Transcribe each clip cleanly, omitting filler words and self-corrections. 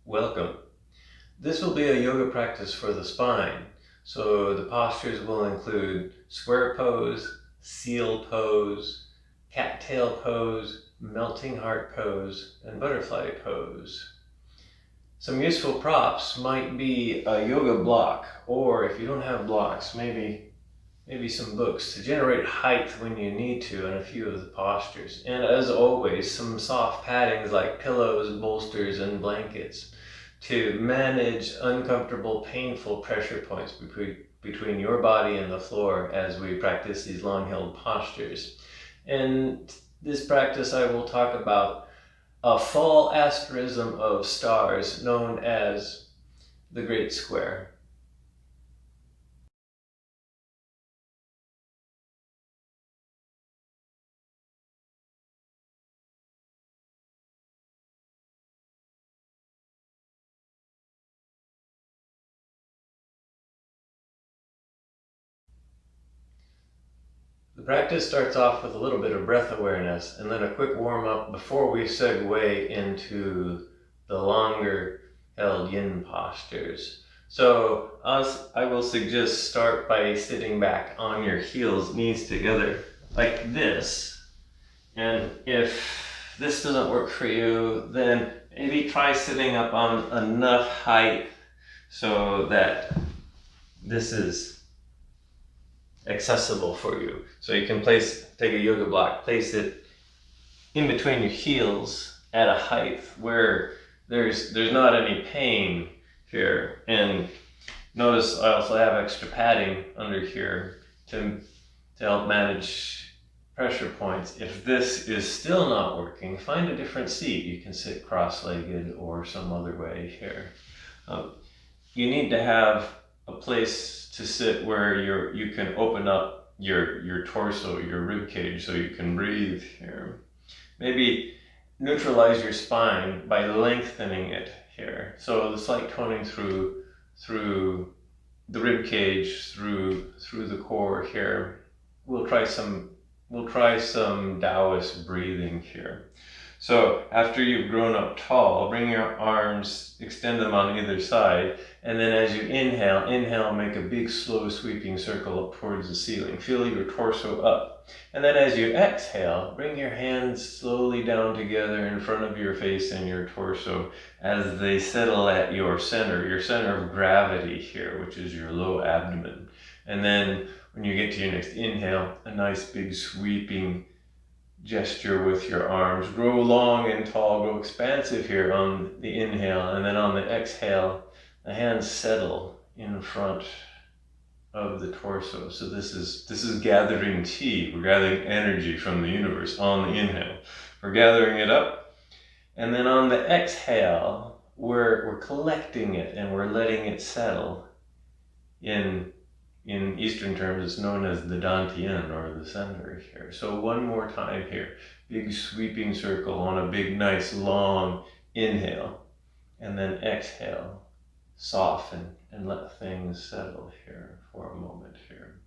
Welcome. This will be a yoga practice for the spine. So the postures will include square pose, seal pose, cattail pose, melting heart pose, and butterfly pose. Some useful props might be a yoga block, or if you don't have blocks, maybe some books to generate height when you need to in a few of the postures. And as always, some soft paddings like pillows, bolsters, and blankets to manage uncomfortable, painful pressure points between your body and the floor as we practice these long-held postures. In this practice, I will talk about a full asterism of stars known as the Great Square. The practice starts off with a little bit of breath awareness and then a quick warm-up before we segue into the longer held yin postures. So I will suggest start by sitting back on your heels, knees together, like this. And if this doesn't work for you, then maybe try sitting up on enough height so that this is accessible for you. So you can take a yoga block, place it in between your heels at a height where there's not any pain here. And notice I also have extra padding under here to help manage pressure points. If this is still not working, find a different seat. You can sit cross-legged or some other way here. You need to have a place to sit where you can open up your torso, your rib cage, so you can breathe here. Maybe neutralize your spine by lengthening it here. So the slight toning through the rib cage, through the core here. We'll try some Taoist breathing here. So after you've grown up tall, bring your arms, extend them on either side, and then as you inhale, make a big slow sweeping circle up towards the ceiling. Feel your torso up. And then as you exhale, bring your hands slowly down together in front of your face and your torso as they settle at your center of gravity here, which is your low abdomen. And then when you get to your next inhale, a nice big sweeping gesture with your arms. Grow long and tall, grow expansive here on the inhale, and then on the exhale, the hands settle in front of the torso. So this is gathering chi. We're gathering energy from the universe on the inhale. We're gathering it up, and then on the exhale, we're collecting it and we're letting it settle. In Eastern terms, it's known as the Dantian, or the center here. So one more time here. Big sweeping circle on a big, nice, long inhale. And then exhale. Soften and let things settle here for a moment here.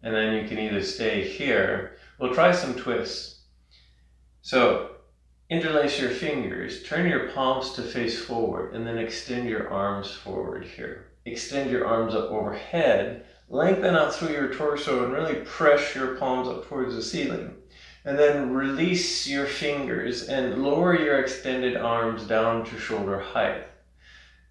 And then you can either stay here. We'll try some twists. So interlace your fingers, turn your palms to face forward, and then extend your arms forward here. Extend your arms up overhead, lengthen out through your torso, and really press your palms up towards the ceiling. And then release your fingers and lower your extended arms down to shoulder height.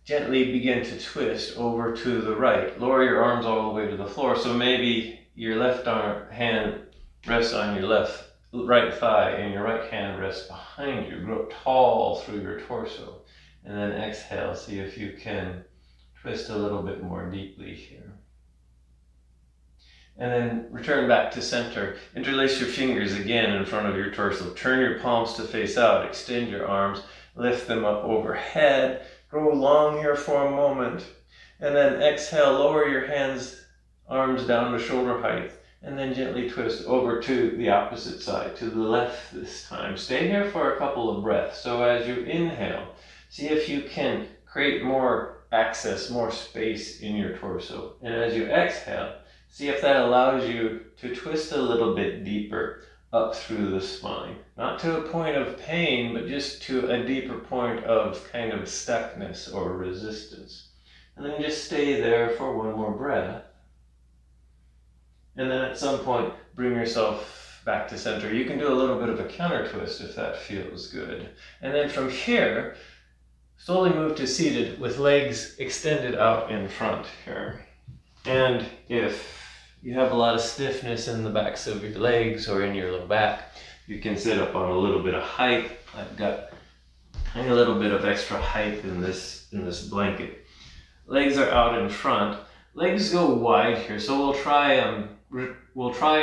Gently begin to twist over to the right. Lower your arms all the way to the floor, so maybe your left hand rests on your right thigh and your right hand rests behind you. Grow tall through your torso. And then exhale, see if you can twist a little bit more deeply here. And then return back to center. Interlace your fingers again in front of your torso. Turn your palms to face out. Extend your arms. Lift them up overhead. Grow long here for a moment. And then exhale, lower your arms down to shoulder height. And then gently twist over to the opposite side, to the left this time. Stay here for a couple of breaths. So as you inhale, see if you can create more access, more space in your torso. And as you exhale, see if that allows you to twist a little bit deeper up through the spine. Not to a point of pain, but just to a deeper point of kind of stuckness or resistance. And then just stay there for one more breath. And then at some point, bring yourself back to center. You can do a little bit of a counter twist if that feels good. And then from here, slowly move to seated with legs extended out in front here. And if you have a lot of stiffness in the backs of your legs or in your low back, you can sit up on a little bit of height. I've got a little bit of extra height in this blanket. Legs are out in front. Legs go wide here, so we'll try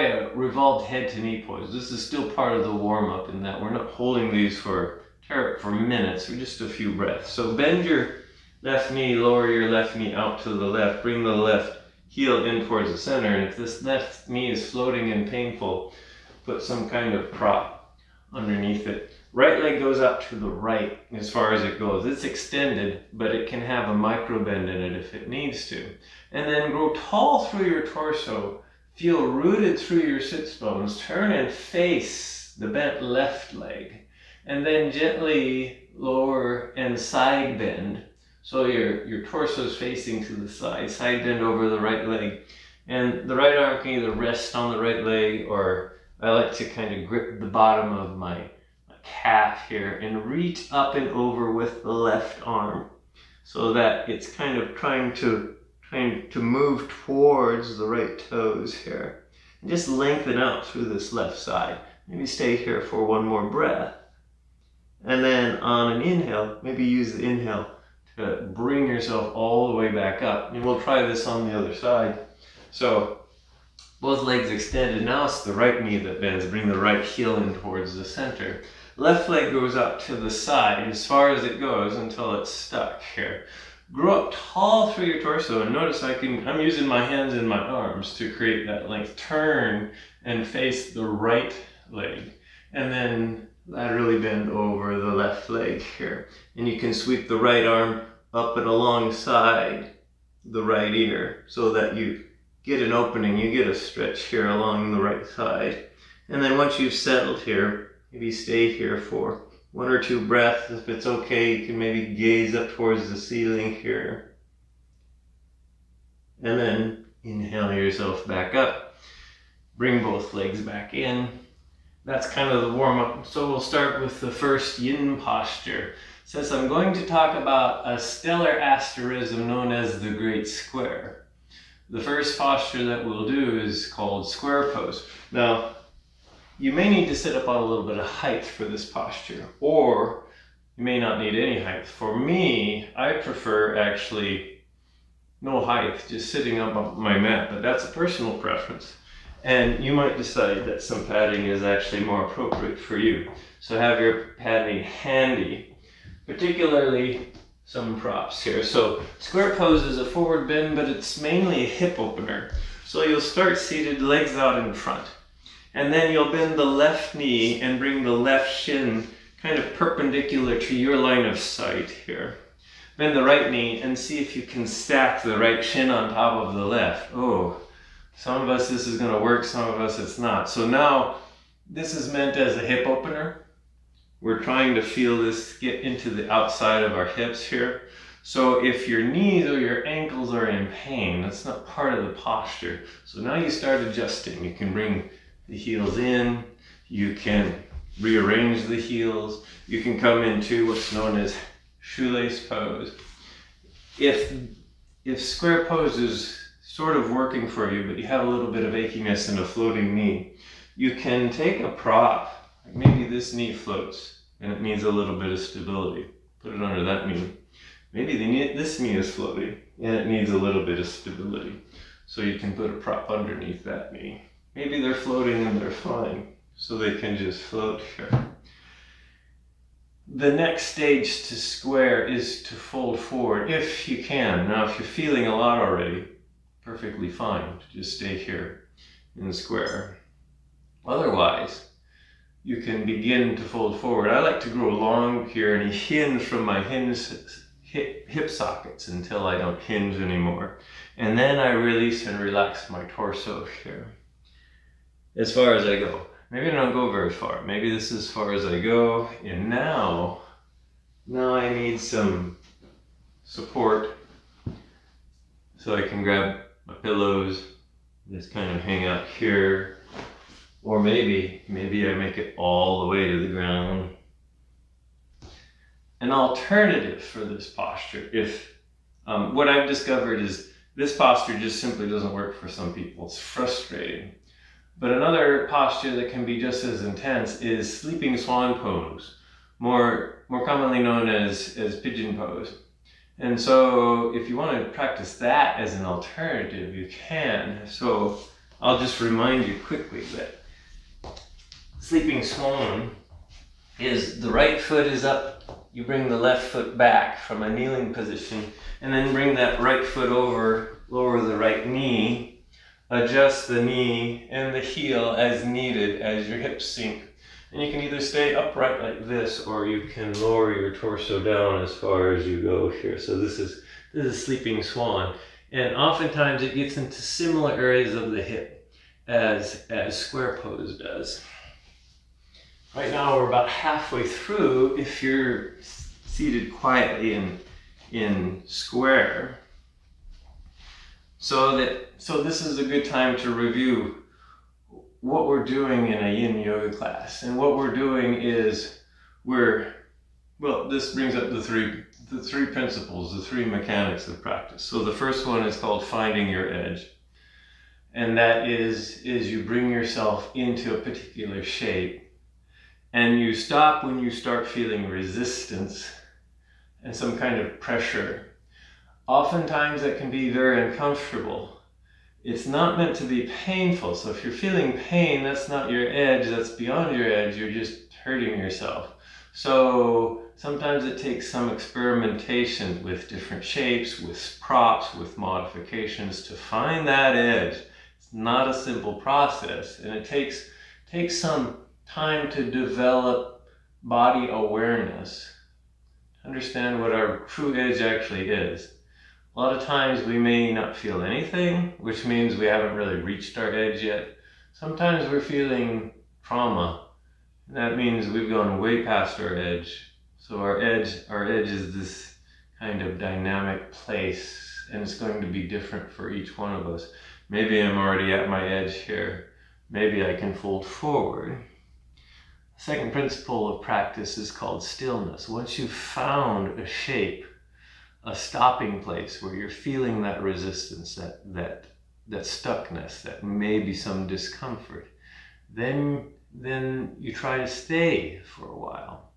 a revolved head to knee pose. This is still part of the warm up in that we're not holding these for minutes, or just a few breaths. So bend your left knee, lower your left knee out to the left, bring the left heel in towards the center, and if this left knee is floating and painful, put some kind of prop underneath it. Right leg goes up to the right as far as it goes. It's extended, but it can have a micro bend in it if it needs to. And then grow tall through your torso, feel rooted through your sits bones, turn and face the bent left leg, and then gently lower and side bend. So your torso is facing to the side bend over the right leg. And the right arm can either rest on the right leg, or I like to kind of grip the bottom of my calf here and reach up and over with the left arm so that it's kind of trying to move towards the right toes here. And just lengthen out through this left side. Maybe stay here for one more breath. And then on an inhale, maybe use the inhale to bring yourself all the way back up. And we'll try this on the other side. So both legs extended. Now it's the right knee that bends. Bring the right heel in towards the center. Left leg goes up to the side as far as it goes until it's stuck here. Grow up tall through your torso, and notice I'm using my hands and my arms to create that length. Turn and face the right leg, and then laterally bend over the left leg here. And you can sweep the right arm up and alongside the right ear so that you get an opening, you get a stretch here along the right side. And then once you've settled here, maybe stay here for one or two breaths. If it's okay, you can maybe gaze up towards the ceiling here. And then inhale yourself back up. Bring both legs back in. That's kind of the warm-up. So we'll start with the first yin posture. Since I'm going to talk about a stellar asterism known as the Great Square, the first posture that we'll do is called square pose. Now, you may need to sit up on a little bit of height for this posture, or you may not need any height. For me, I prefer actually no height, just sitting up on my mat, but that's a personal preference. And you might decide that some padding is actually more appropriate for you. So have your padding handy, particularly some props here. So square pose is a forward bend, but it's mainly a hip opener. So you'll start seated, legs out in front. And then you'll bend the left knee and bring the left shin kind of perpendicular to your line of sight here. Bend the right knee and see if you can stack the right shin on top of the left. Oh, some of us this is going to work, some of us it's not. So now this is meant as a hip opener. We're trying to feel this get into the outside of our hips here. So if your knees or your ankles are in pain, that's not part of the posture. So now you start adjusting. You can bring the heels in, you can rearrange the heels, you can come into what's known as shoelace pose. If square pose is sort of working for you, but you have a little bit of achiness and a floating knee, you can take a prop, like maybe this knee floats and it needs a little bit of stability. Put it under that knee. Maybe this knee is floating and it needs a little bit of stability. So you can put a prop underneath that knee. Maybe they're floating and they're fine, so they can just float here. The next stage to square is to fold forward, if you can. Now, if you're feeling a lot already, perfectly fine to just stay here in square. Otherwise, you can begin to fold forward. I like to grow long here and hinge from my hip sockets until I don't hinge anymore. And then I release and relax my torso here, as far as I go. maybe I don't go very far. Maybe this is as far as I go. And now I need some support so I can grab my pillows, just kind of hang out here. Or maybe I make it all the way to the ground. An alternative for this posture, if what I've discovered is this posture just simply doesn't work for some people. It's frustrating. But another posture that can be just as intense is sleeping swan pose, more commonly known as pigeon pose. And so if you want to practice that as an alternative, you can. So I'll just remind you quickly that sleeping swan is the right foot is up, you bring the left foot back from a kneeling position, and then bring that right foot over, lower the right knee, adjust the knee and the heel as needed as your hips sink. And you can either stay upright like this, or you can lower your torso down as far as you go here. So this is sleeping swan. And oftentimes it gets into similar areas of the hip as square pose does. Right now we're about halfway through if you're seated quietly in square. So this is a good time to review what we're doing in a yin yoga class. And what we're doing is this brings up the three principles, the three mechanics of practice. So the first one is called finding your edge. And that is you bring yourself into a particular shape and you stop when you start feeling resistance and some kind of pressure. Oftentimes that can be very uncomfortable. It's not meant to be painful. So if you're feeling pain, that's not your edge, that's beyond your edge, you're just hurting yourself. So sometimes it takes some experimentation with different shapes, with props, with modifications to find that edge. It's not a simple process, and it takes some time to develop body awareness, understand what our true edge actually is. A lot of times we may not feel anything, which means we haven't really reached our edge yet. Sometimes we're feeling trauma, and that means we've gone way past our edge. So our edge is this kind of dynamic place, and it's going to be different for each one of us. Maybe I'm already at my edge here. Maybe I can fold forward. The second principle of practice is called stillness. Once you've found a shape, a stopping place where you're feeling that resistance, that stuckness, that maybe some discomfort, then you try to stay for a while.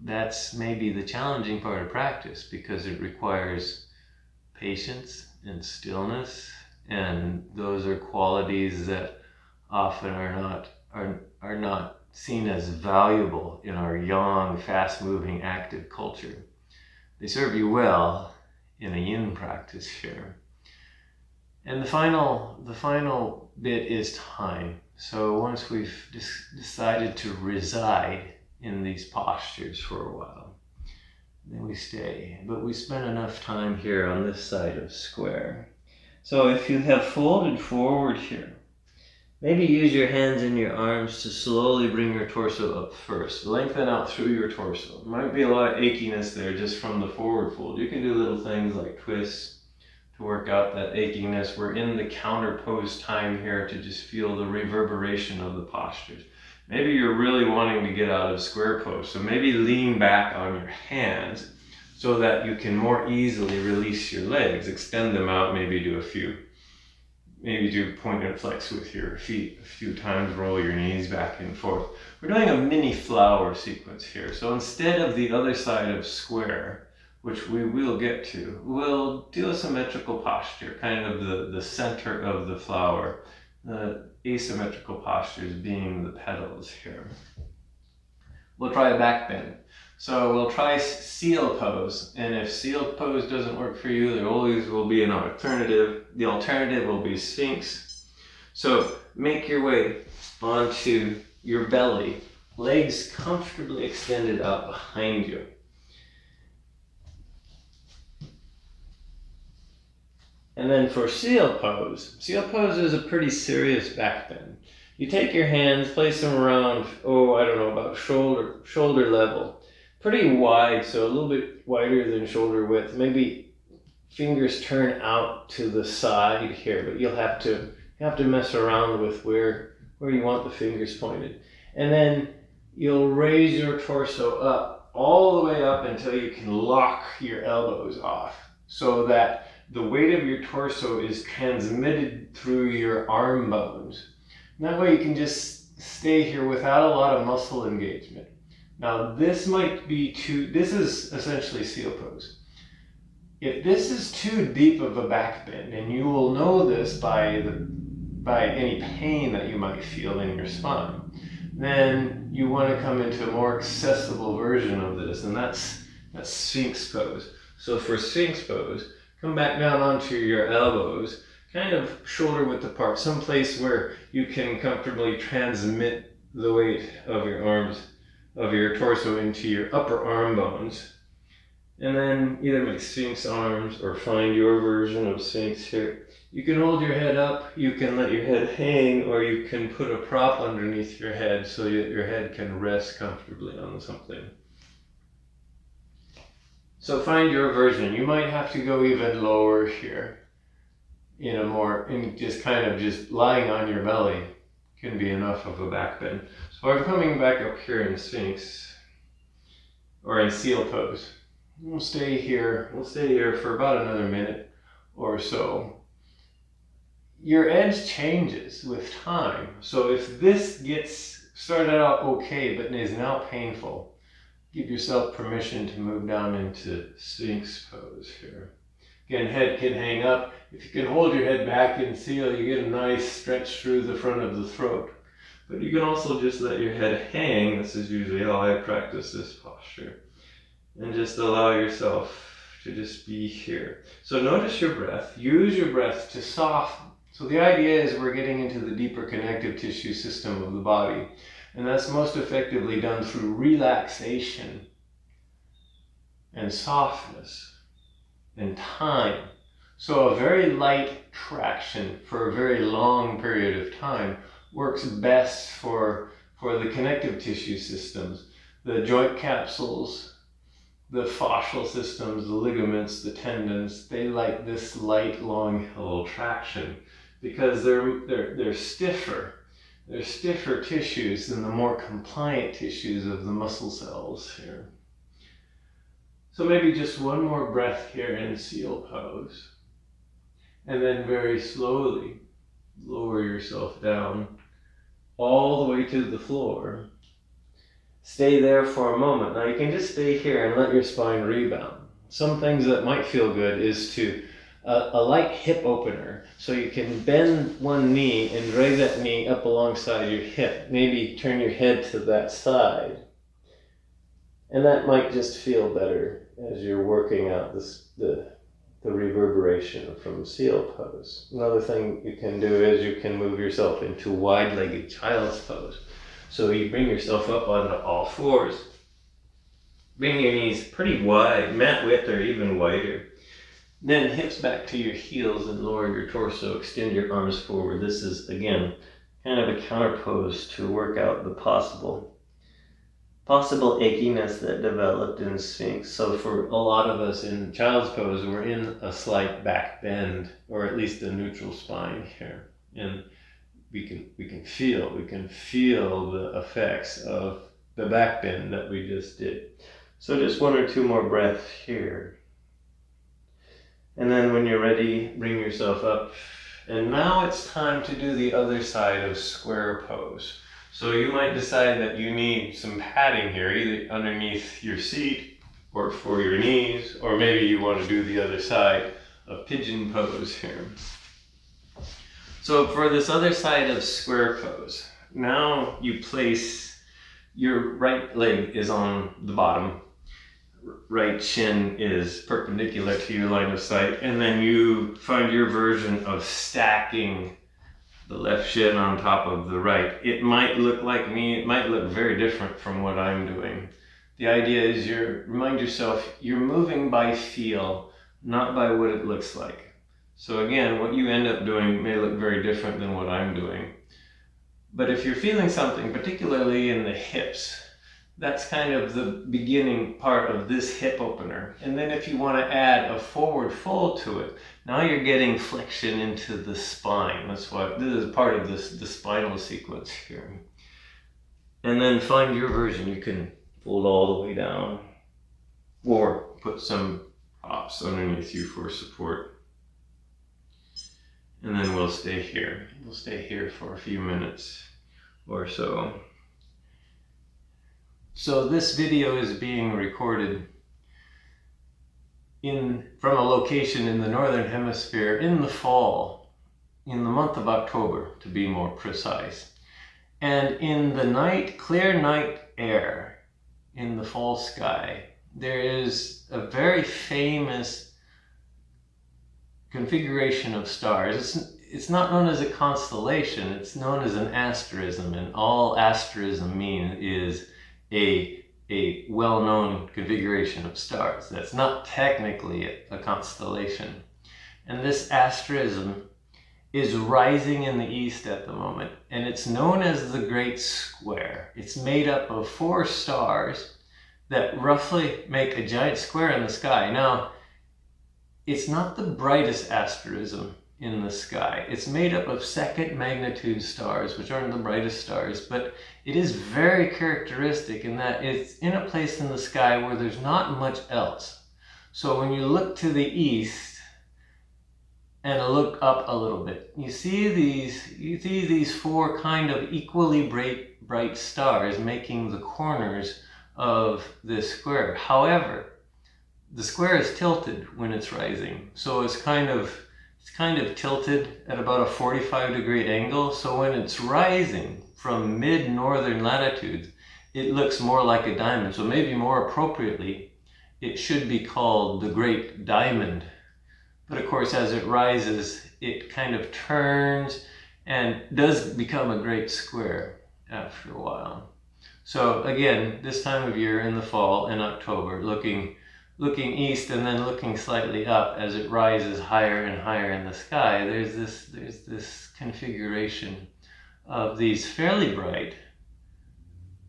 That's maybe the challenging part of practice because it requires patience and stillness, and those are qualities that often are not seen as valuable in our young, fast-moving, active culture. They serve you well in a yin practice here. And the final bit is time. So once we've decided to reside in these postures for a while, then we stay. But we spend enough time here on this side of square. So if you have folded forward here, maybe use your hands and your arms to slowly bring your torso up first. Lengthen out through your torso. Might be a lot of achiness there just from the forward fold. You can do little things like twists to work out that achiness. We're in the counter pose time here to just feel the reverberation of the postures. Maybe you're really wanting to get out of square pose, so maybe lean back on your hands so that you can more easily release your legs. Extend them out, maybe do point and flex with your feet a few times, roll your knees back and forth. We're doing a mini flower sequence here. So instead of the other side of square, which we will get to, we'll do a symmetrical posture, kind of the center of the flower, the asymmetrical postures being the petals here. We'll try a back bend. So we'll try seal pose, and if seal pose doesn't work for you, there always will be an alternative. The alternative will be Sphinx. So make your way onto your belly, legs comfortably extended out behind you. And then for seal pose is a pretty serious back bend. You take your hands, place them around, about shoulder level. Pretty wide, so a little bit wider than shoulder width. Maybe fingers turn out to the side here, but you'll have to mess around with where you want the fingers pointed. And then you'll raise your torso up, all the way up until you can lock your elbows off, so that the weight of your torso is transmitted through your arm bones. And that way you can just stay here without a lot of muscle engagement. Now this is essentially seal pose. If this is too deep of a back bend, and you will know this by any pain that you might feel in your spine, then you want to come into a more accessible version of this, and that's Sphinx pose. So for Sphinx pose, come back down onto your elbows, kind of shoulder width apart, someplace where you can comfortably transmit the weight of your torso into your upper arm bones. And then either make Sphinx arms or find your version of Sphinx here. You can hold your head up, you can let your head hang, or you can put a prop underneath your head so that your head can rest comfortably on something. So find your version. You might have to go even lower here. Just lying on your belly can be enough of a back bend. So I'm coming back up here in Sphinx, or in seal pose. We'll stay here for about another minute or so. Your edge changes with time. So if this started out okay but is now painful, give yourself permission to move down into Sphinx pose here. Again, head can hang up. If you can hold your head back in seal, you get a nice stretch through the front of the throat. But you can also just let your head hang. This is usually how I practice this posture. And just allow yourself to just be here. So notice your breath. Use your breath to soften. So the idea is we're getting into the deeper connective tissue system of the body. And that's most effectively done through relaxation and softness and time. So a very light traction for a very long period of time works best for the connective tissue systems, the joint capsules, the fascial systems, the ligaments, the tendons. They like this light, long, held traction because they're stiffer. They're stiffer tissues than the more compliant tissues of the muscle cells here. So maybe just one more breath here in seal pose. And then very slowly lower yourself down all the way to the floor. Stay there for a moment. Now you can just stay here and let your spine rebound. Some things that might feel good is to a light hip opener. So you can bend one knee and drag that knee up alongside your hip. Maybe turn your head to that side. And that might just feel better as you're working out the reverberation from seal pose. Another thing you can do is you can move yourself into wide-legged child's pose. So you bring yourself up onto all fours. Bring your knees pretty wide, mat width or even wider. Then hips back to your heels and lower your torso, extend your arms forward. This is, again, kind of a counter pose to work out the possible achiness that developed in Sphinx. So for a lot of us in child's pose, we're in a slight back bend, or at least a neutral spine here. And we can feel the effects of the back bend that we just did. So just one or two more breaths here. And then when you're ready, bring yourself up. And now it's time to do the other side of square pose. So you might decide that you need some padding here, either underneath your seat or for your knees, or maybe you want to do the other side of pigeon pose here. So for this other side of square pose, now you place your right leg is on the bottom, right shin is perpendicular to your line of sight, and then you find your version of stacking the left shin on top of the right. It might look like me, it might look very different from what I'm doing. The idea is remind yourself you're moving by feel, not by what it looks like. So again, what you end up doing may look very different than what I'm doing. But if you're feeling something, particularly in the hips, that's kind of the beginning part of this hip opener. And then if you want to add a forward fold to it, now you're getting flexion into the spine. That's what this is part of the spinal sequence here. And then find your version. You can fold all the way down or put some props underneath you for support. And then we'll stay here. We'll stay here for a few minutes or so. So this video is being recorded from a location in the Northern Hemisphere in the fall, in the month of October to be more precise. And in the clear night air in the fall sky, there is a very famous configuration of stars. It's not known as a constellation, it's known as an asterism, and all asterism means is a well-known configuration of stars. That's not technically a constellation. And this asterism is rising in the east at the moment, and it's known as the Great Square. It's made up of 4 stars that roughly make a giant square in the sky. Now, it's not the brightest asterism in the sky. It's made up of second magnitude stars, which aren't the brightest stars, but it is very characteristic in that it's in a place in the sky where there's not much else. So when you look to the east and look up a little bit, you see these 4 kind of equally bright stars making the corners of this square. However, the square is tilted when it's rising, so it's kind of tilted at about a 45-degree angle. So when it's rising from mid-northern latitudes, it looks more like a diamond. So maybe more appropriately, it should be called the Great Diamond. But of course, as it rises, it kind of turns and does become a great square after a while. So again, this time of year in the fall, in October, looking east and then looking slightly up as it rises higher and higher in the sky, there's this configuration of these fairly bright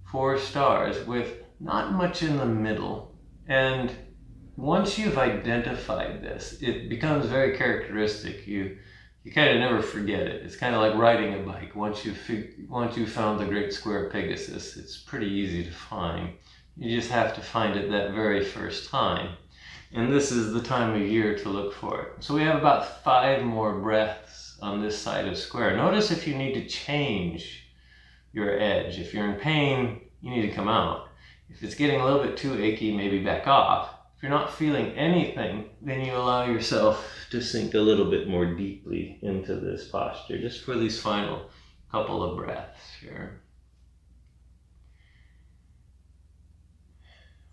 4 stars with not much in the middle. And once you've identified this, it becomes very characteristic. You kind of never forget it. It's kind of like riding a bike. Once you've found the Great Square Pegasus, it's pretty easy to find. You just have to find it that very first time. And this is the time of year to look for it. So we have about 5 more breaths on this side of square. Notice if you need to change your edge. If you're in pain, you need to come out. If it's getting a little bit too achy, maybe back off. If you're not feeling anything, then you allow yourself to sink a little bit more deeply into this posture, just for these final couple of breaths here.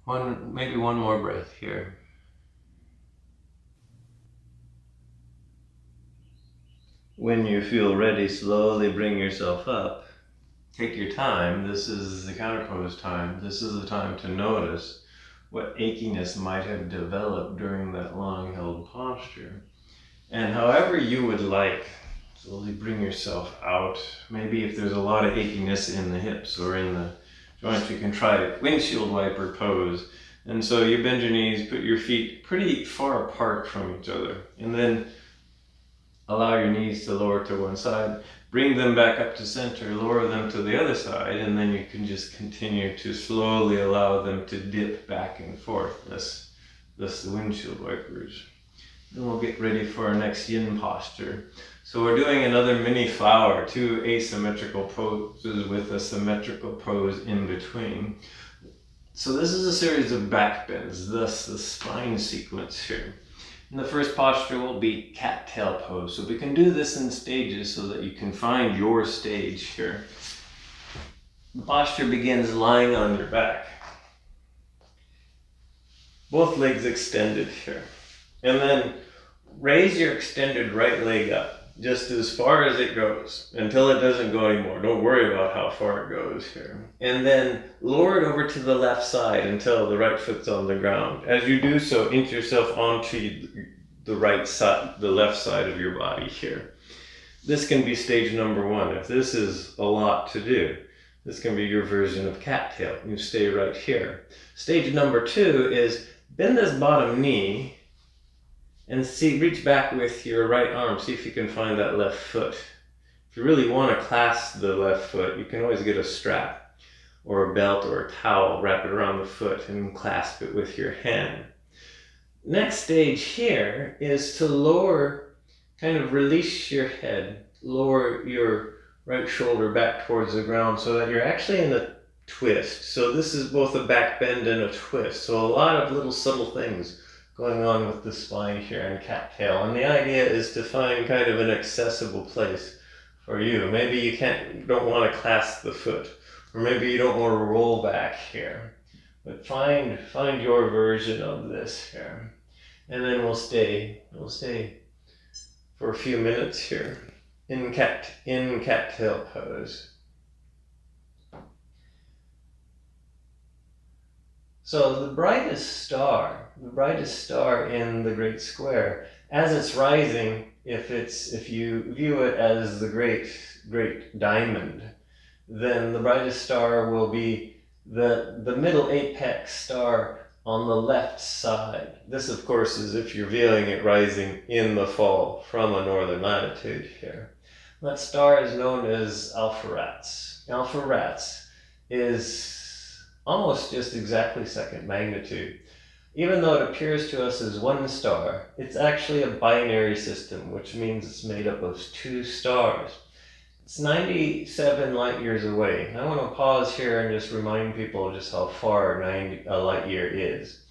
Maybe one more breath here. When you feel ready, slowly bring yourself up. Take your time. This is the counterpose time. This is the time to notice what achiness might have developed during that long-held posture. And however you would like, slowly bring yourself out. Maybe if there's a lot of achiness in the hips or in the joints, you can try windshield wiper pose. And so you bend your knees, put your feet pretty far apart from each other, and then allow your knees to lower to one side, bring them back up to center, lower them to the other side, and then you can just continue to slowly allow them to dip back and forth. That's the windshield wipers. Then we'll get ready for our next yin posture. So we're doing another mini flower, 2 asymmetrical poses with a symmetrical pose in between. So this is a series of back bends, thus the spine sequence here. And the first posture will be Cattail Pose. So we can do this in stages so that you can find your stage here. The posture begins lying on your back. Both legs extended here. And then raise your extended right leg up just as far as it goes until it doesn't go anymore. Don't worry about how far it goes here. And then lower it over to the left side until the right foot's on the ground. As you do so, inch yourself onto the right side, the left side of your body here. this can be stage number 1. If this is a lot to do, this can be your version of cattail. You stay right here. Stage number 2 is bend this bottom knee and reach back with your right arm. See if you can find that left foot. If you really want to clasp the left foot, you can always get a strap or a belt or a towel, wrap it around the foot and clasp it with your hand. Next stage here is to lower, kind of release your head, lower your right shoulder back towards the ground so that you're actually in a twist. So this is both a back bend and a twist. So a lot of little subtle things going on with the spine here in cattail. And the idea is to find kind of an accessible place for you. Maybe you don't want to clasp the foot, or maybe you don't want to roll back here. But find your version of this here. And then we'll stay for a few minutes here in cattail pose. So the brightest star in the great square, as it's rising, if you view it as the great diamond, then the brightest star will be the middle apex star on the left side. This, of course, is if you're viewing it rising in the fall from a northern latitude here. That star is known as Alpheratz. Alpheratz is almost just exactly second magnitude. Even though it appears to us as one star, it's actually a binary system, which means it's made up of 2 stars. It's 97 light years away. I want to pause here and just remind people just how far a light year is.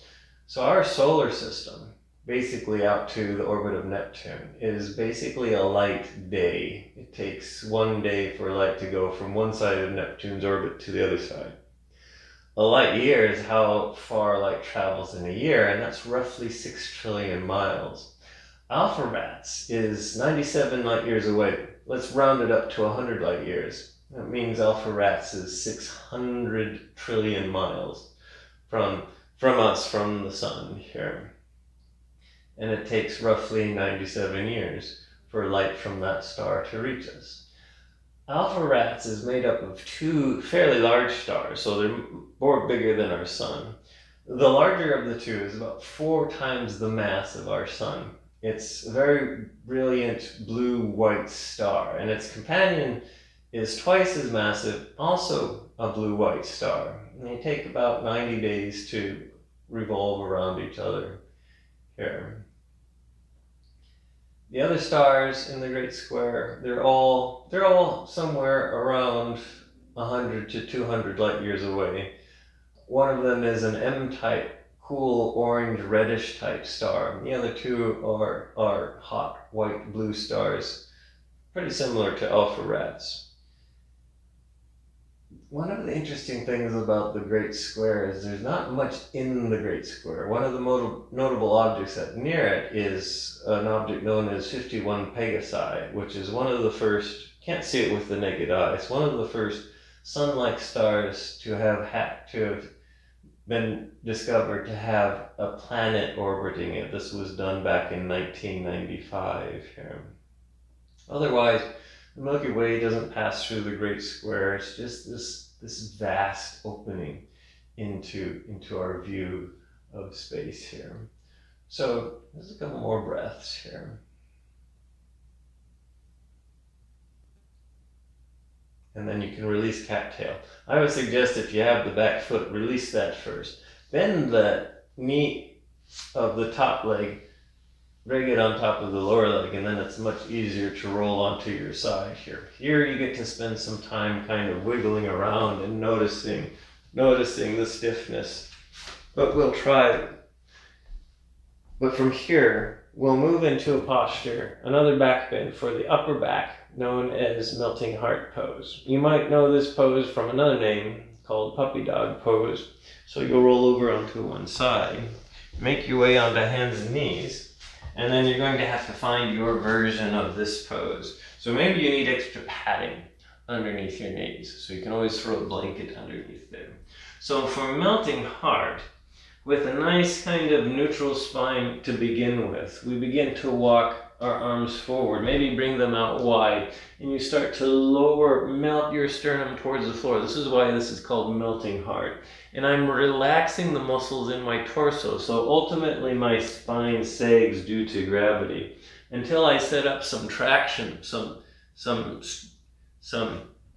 So our solar system, basically out to the orbit of Neptune, is basically a light day. It takes 1 day for light to go from one side of Neptune's orbit to the other side. A light year is how far light travels in a year, and that's roughly 6 trillion miles. Alpheratz is 97 light years away. Let's round it up to 100 light years. That means Alpheratz is 600 trillion miles from us, from the sun here. And it takes roughly 97 years for light from that star to reach us. Alpheratz is made up of 2 fairly large stars, so they're more bigger than our sun. The larger of the 2 is about 4 times the mass of our sun. It's a very brilliant blue-white star, and its companion is twice as massive, also a blue-white star. And they take about 90 days to revolve around each other here. The other stars in the Great Square, they're all somewhere around 100 to 200 light years away. One of them is an M-type, cool orange reddish type star. The other 2 are hot white blue stars, pretty similar to Alpheratz. One of the interesting things about the Great Square is there's not much in the Great Square. One of the notable objects near it is an object known as 51 Pegasi, which is one of the first, can't see it with the naked eye, it's one of the first sun-like stars to have been discovered to have a planet orbiting it. This was done back in 1995 here. Otherwise, the Milky Way doesn't pass through the Great Square. It's just this vast opening into our view of space here. So there's a couple more breaths here. And then you can release cattail. I would suggest if you have the back foot, release that first. Bend the knee of the top leg, drag it on top of the lower leg, and then it's much easier to roll onto your side here. Here you get to spend some time kind of wiggling around and noticing the stiffness. But we'll try. But from here, we'll move into a posture, another back bend for the upper back, known as melting heart pose. You might know this pose from another name called puppy dog pose. So you'll roll over onto one side, make your way onto hands and knees, and then you're going to have to find your version of this pose. So maybe you need extra padding underneath your knees, so you can always throw a blanket underneath there. So for melting heart, with a nice kind of neutral spine to begin with, we begin to walk our arms forward. Maybe bring them out wide. And you start to melt your sternum towards the floor. This is why this is called melting heart. And I'm relaxing the muscles in my torso. So ultimately my spine sags due to gravity until I set up some traction, some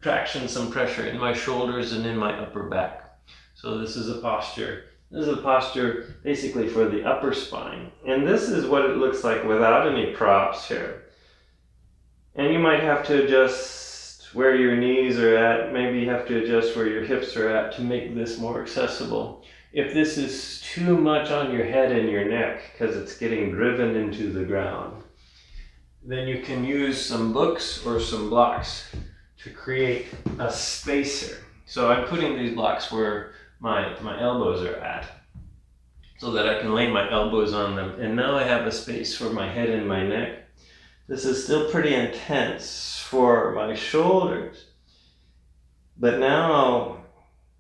traction, some pressure in my shoulders and in my upper back. So this is a posture. This is a posture basically for the upper spine. And this is what it looks like without any props here. And you might have to adjust where your knees are at. Maybe you have to adjust where your hips are at to make this more accessible. If this is too much on your head and your neck because it's getting driven into the ground, then you can use some books or some blocks to create a spacer. So I'm putting these blocks where my elbows are at so that I can lay my elbows on them. And now I have a space for my head and my neck. This is still pretty intense for my shoulders, but now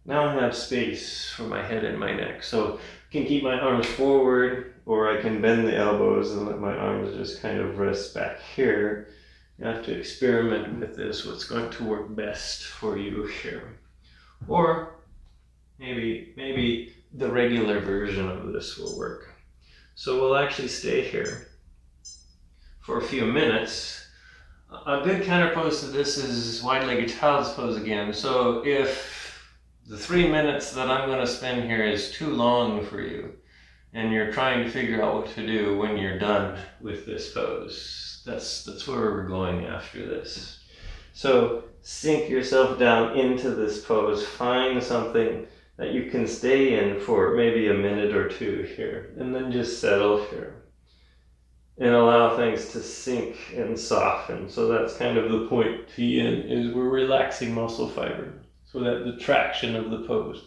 I have space for my head and my neck. So I can keep my arms forward, or I can bend the elbows and let my arms just kind of rest back here. You have to experiment with this, what's going to work best for you here. Or maybe the regular version of this will work. So we'll actually stay here for a few minutes. A good counter pose to this is wide-legged child's pose again. So if the 3 minutes that I'm going to spend here is too long for you, and you're trying to figure out what to do when you're done with this pose, that's where we're going after this. So sink yourself down into this pose. Find something that you can stay in for maybe a minute or two here, and then just settle here and allow things to sink and soften. So that's kind of the point to yin, is we're relaxing muscle fiber so that the traction of the pose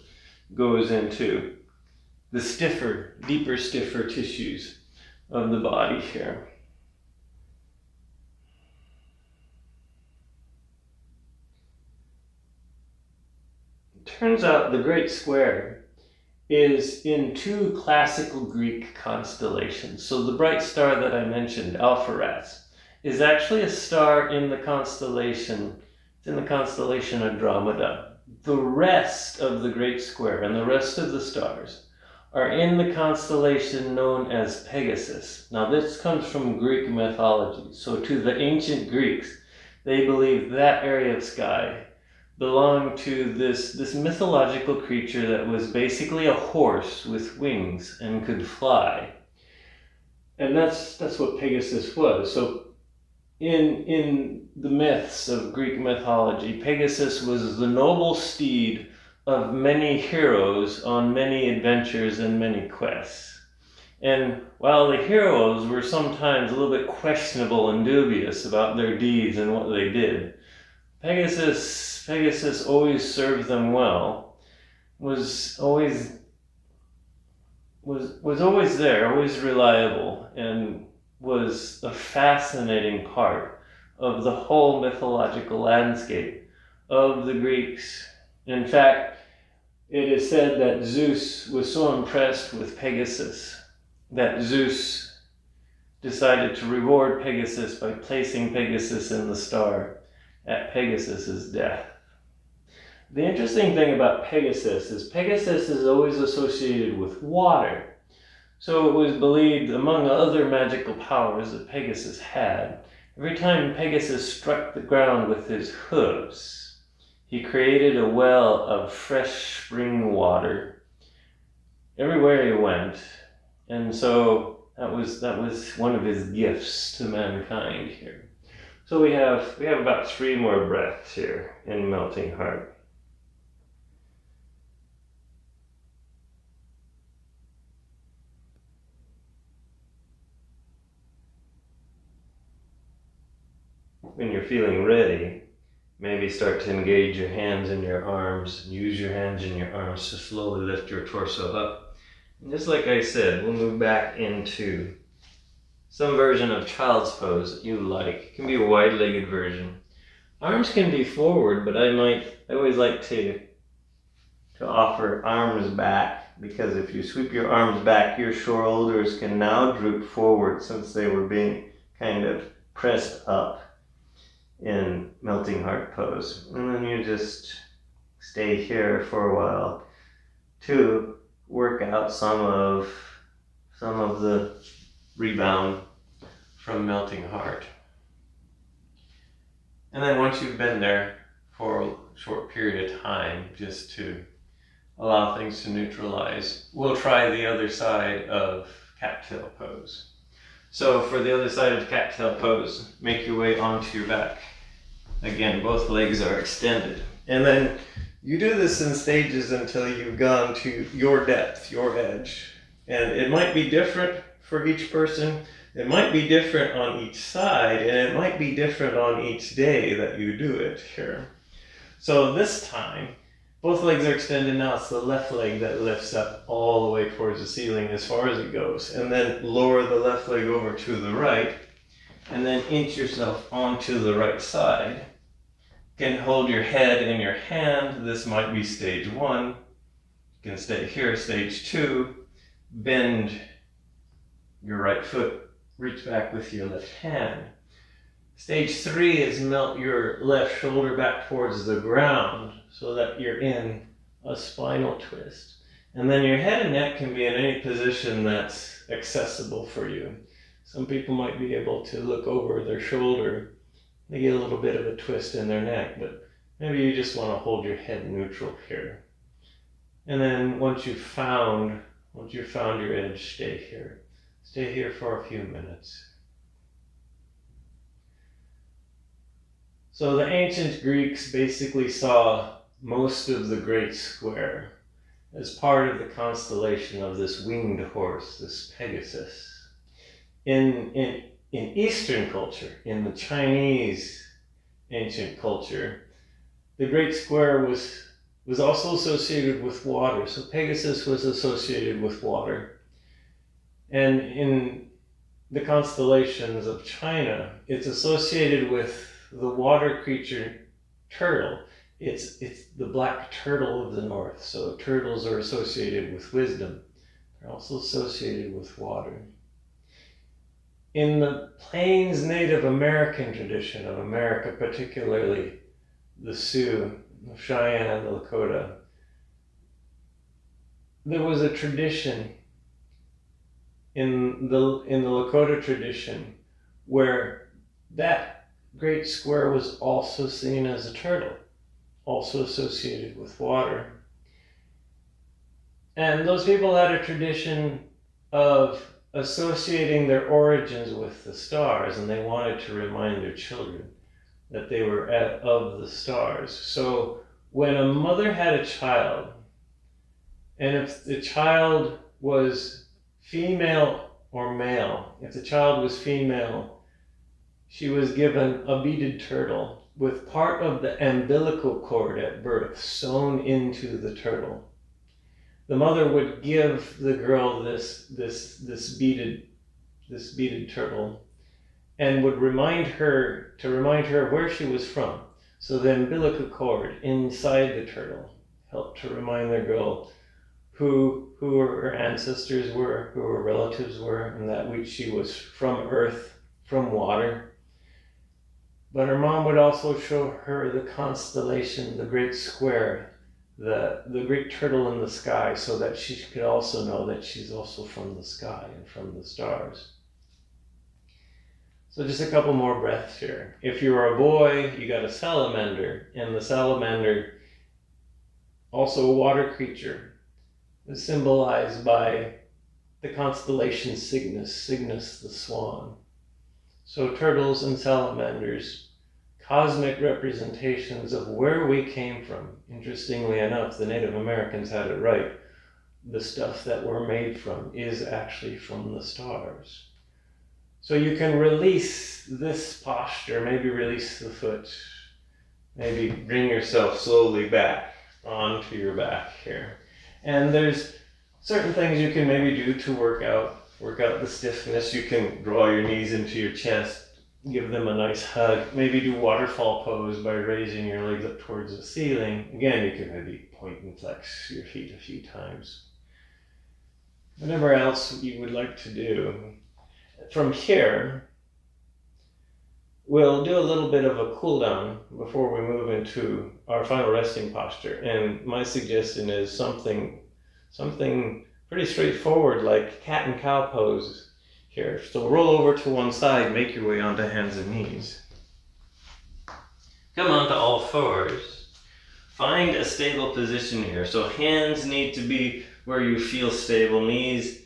goes into the stiffer, deeper, stiffer tissues of the body here. It turns out the Great Square is in 2 classical Greek constellations. So the bright star that I mentioned, Alpheratz, is actually a star in the constellation, it's in the constellation Andromeda. The rest of the Great Square and the rest of the stars are in the constellation known as Pegasus. Now this comes from Greek mythology. So to the ancient Greeks, they believed that area of sky belonged to this mythological creature that was basically a horse with wings and could fly. And that's what Pegasus was. So in the myths of Greek mythology, Pegasus was the noble steed of many heroes on many adventures and many quests. And while the heroes were sometimes a little bit questionable and dubious about their deeds and what they did, Pegasus always served them well, was always there, always reliable, and was a fascinating part of the whole mythological landscape of the Greeks. In fact, it is said that Zeus was so impressed with Pegasus that Zeus decided to reward Pegasus by placing Pegasus in the star at Pegasus's death. The interesting thing about Pegasus is always associated with water. So it was believed, among other magical powers that Pegasus had, every time Pegasus struck the ground with his hooves, he created a well of fresh spring water everywhere he went. And so that was one of his gifts to mankind here. So we have about 3 more breaths here in Melting Heart. When you're feeling ready, maybe start to engage your hands and your arms. Use your hands and your arms to slowly lift your torso up. And just like I said, we'll move back into some version of child's pose that you like. It can be a wide-legged version. Arms can be forward, but I always like to offer arms back, because if you sweep your arms back, your shoulders can now droop forward since they were being kind of pressed up in Melting Heart pose. And then you just stay here for a while to work out some of the rebound from Melting Heart. And then once you've been there for a short period of time, just to allow things to neutralize, we'll try the other side of Cattail Pose. So for the other side of Cattail Pose, make your way onto your back. Again, both legs are extended. And then you do this in stages until you've gone to your depth, your edge. And it might be different for each person. It might be different on each side, and it might be different on each day that you do it here. So this time, both legs are extended. Now it's the left leg that lifts up all the way towards the ceiling as far as it goes. And then lower the left leg over to the right, and then inch yourself onto the right side. You can hold your head in your hand. This might be stage 1. You can stay here, stage 2. Bend your right foot, reach back with your left hand. Stage 3 is melt your left shoulder back towards the ground so that you're in a spinal twist. And then your head and neck can be in any position that's accessible for you. Some people might be able to look over their shoulder. They get a little bit of a twist in their neck, but maybe you just want to hold your head neutral here. And then once you've found your edge, stay here. Stay here for a few minutes. So the ancient Greeks basically saw most of the great square as part of the constellation of this winged horse, this Pegasus. In Eastern culture, in the Chinese ancient culture, the great square was also associated with water. So Pegasus was associated with water. And in the constellations of China, it's associated with the water creature turtle. It's the black turtle of the north. So turtles are associated with wisdom. They're also associated with water. In the Plains Native American tradition of America, particularly the Sioux, the Cheyenne, the Lakota, there was a tradition in the Lakota tradition where that great square was also seen as a turtle, also associated with water. And those people had a tradition of associating their origins with the stars, and they wanted to remind their children that they were of the stars. So when a mother had a child, and if the child was female or male, if the child was female, she was given a beaded turtle with part of the umbilical cord at birth sewn into the turtle. The mother would give the girl this beaded turtle, and would remind her where she was from. So the umbilical cord inside the turtle helped to remind the girl who her ancestors were, who her relatives were, and that which she was from earth, from water. But her mom would also show her the constellation, the great square, the great turtle in the sky, so that she could also know that she's also from the sky and from the stars. So just a couple more breaths here. If you were a boy, you got a salamander, and the salamander, also a water creature, is symbolized by the constellation Cygnus the swan. So turtles and salamanders, cosmic representations of where we came from. Interestingly enough, the Native Americans had it right. The stuff that we're made from is actually from the stars. So you can release this posture, maybe release the foot, maybe bring yourself slowly back onto your back here. And there's certain things you can maybe do to work out the stiffness. You can draw your knees into your chest, give them a nice hug, maybe do waterfall pose by raising your legs up towards the ceiling. Again, you can maybe point and flex your feet a few times. Whatever else you would like to do. From here, we'll do a little bit of a cool down before we move into our final resting posture. And my suggestion is something pretty straightforward, like cat and cow pose here. So roll over to one side, make your way onto hands and knees. Come onto all fours. Find a stable position here. So hands need to be where you feel stable. Knees,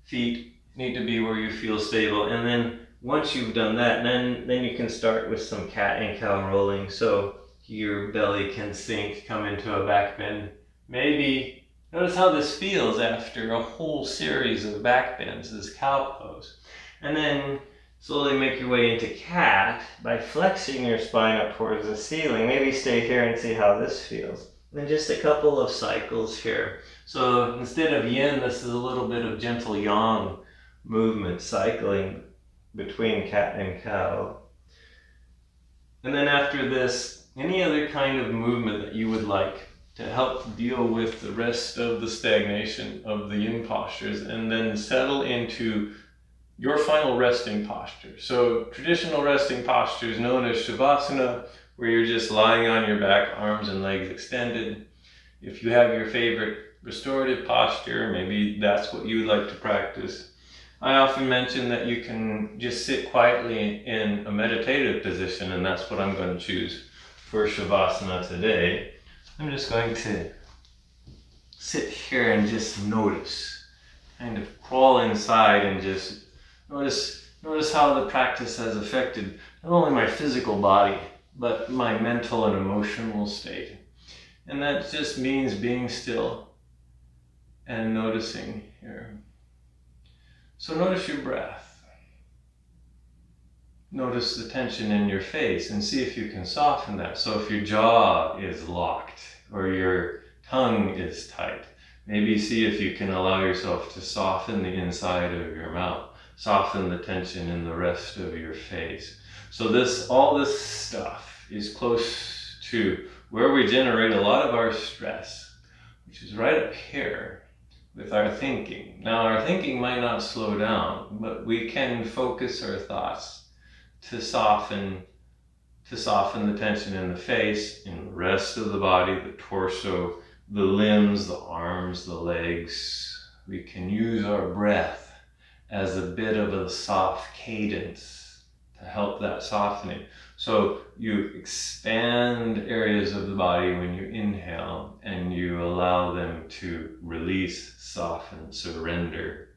feet need to be where you feel stable. And then once you've done that, then you can start with some cat and cow rolling. So your belly can sink, come into a back bend. Maybe notice how this feels after a whole series of back bends, this cow pose. And then slowly make your way into cat by flexing your spine up towards the ceiling. Maybe stay here and see how this feels. And just a couple of cycles here. So instead of yin, this is a little bit of gentle yang movement, cycling between cat and cow. And then after this, any other kind of movement that you would like to help deal with the rest of the stagnation of the yin postures, and then settle into your final resting posture. So traditional resting posture is known as Savasana, where you're just lying on your back, arms and legs extended. If you have your favorite restorative posture, maybe that's what you would like to practice. I often mention that you can just sit quietly in a meditative position, and that's what I'm going to choose for Shavasana today. I'm just going to sit here and just notice, kind of crawl inside and just notice how the practice has affected not only my physical body, but my mental and emotional state. And that just means being still and noticing here. So notice your breath. Notice the tension in your face and see if you can soften that. So if your jaw is locked or your tongue is tight, maybe see if you can allow yourself to soften the inside of your mouth, soften the tension in the rest of your face. So all this stuff is close to where we generate a lot of our stress, which is right up here with our thinking. Now our thinking might not slow down, but we can focus our thoughts to soften the tension in the face, in the rest of the body, the torso, the limbs, the arms, the legs. We can use our breath as a bit of a soft cadence to help that softening. So you expand areas of the body when you inhale, and you allow them to release, soften, surrender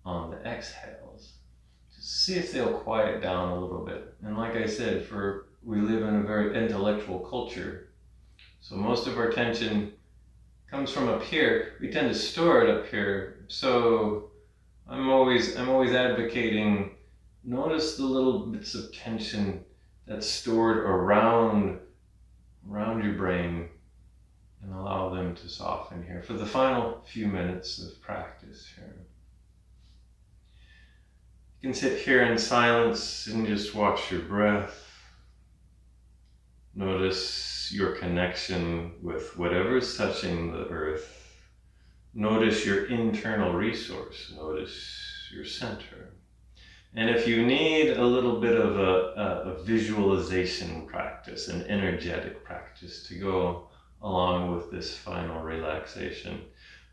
on the exhales. Just see if they'll quiet down a little bit. And like I said, we live in a very intellectual culture, so most of our tension comes from up here. We tend to store it up here. So I'm always advocating, notice the little bits of tension that's stored around your brain, and allow them to soften here for the final few minutes of practice here. You can sit here in silence and just watch your breath. Notice your connection with whatever's touching the earth. Notice your internal resource. Notice your center. And if you need a little bit of a visualization practice, an energetic practice to go along with this final relaxation,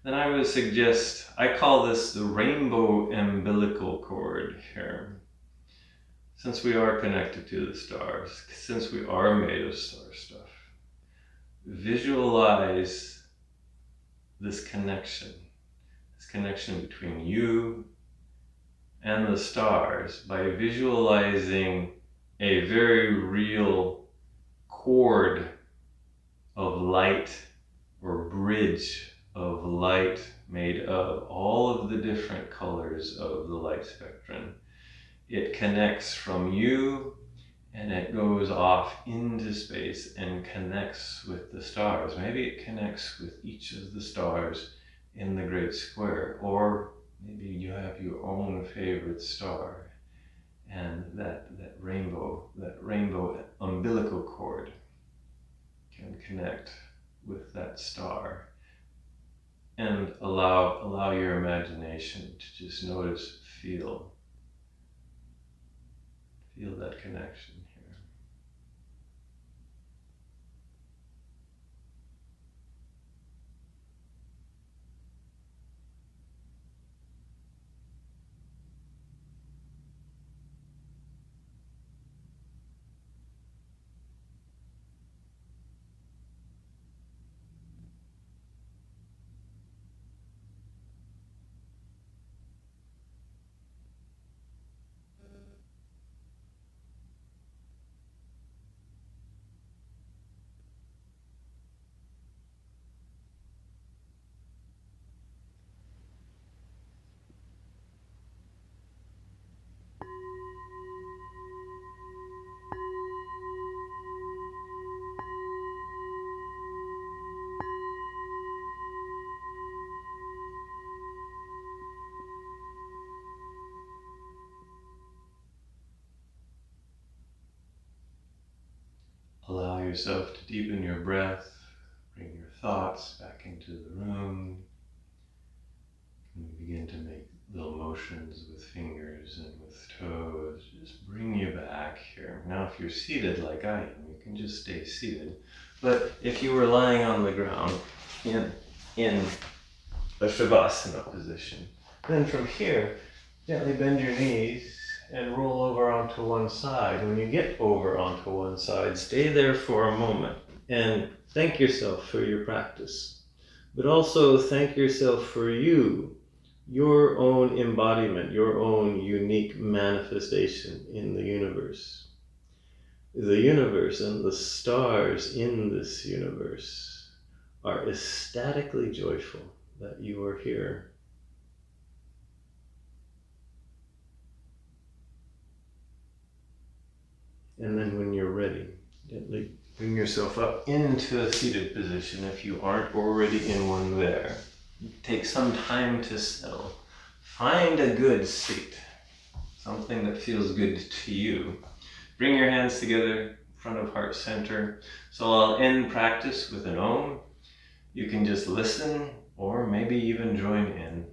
then I would suggest, I call this the rainbow umbilical cord here. Since we are connected to the stars, since we are made of star stuff, visualize this connection between you and the stars by visualizing a very real cord of light, or bridge of light, made of all of the different colors of the light spectrum. It connects from you, and it goes off into space and connects with the stars. Maybe it connects with each of the stars in the great square, or maybe you have your own favorite star, and that rainbow umbilical cord can connect with that star, and allow your imagination to just notice, feel Feel that connection here. Allow yourself to deepen your breath, bring your thoughts back into the room, and begin to make little motions with fingers and with toes. Just bring you back here. Now if you're seated like I am, you can just stay seated. But if you were lying on the ground in a Savasana position, then from here, gently bend your knees and roll over onto one side. When you get over onto one side, stay there for a moment and thank yourself for your practice. But also thank yourself for you, your own embodiment, your own unique manifestation in the universe. The universe and the stars in this universe are ecstatically joyful that you are here. And then when you're ready, gently bring yourself up into a seated position if you aren't already in one there. Take some time to settle. Find a good seat, something that feels good to you. Bring your hands together in front of heart center. So I'll end practice with an Om. You can just listen or maybe even join in.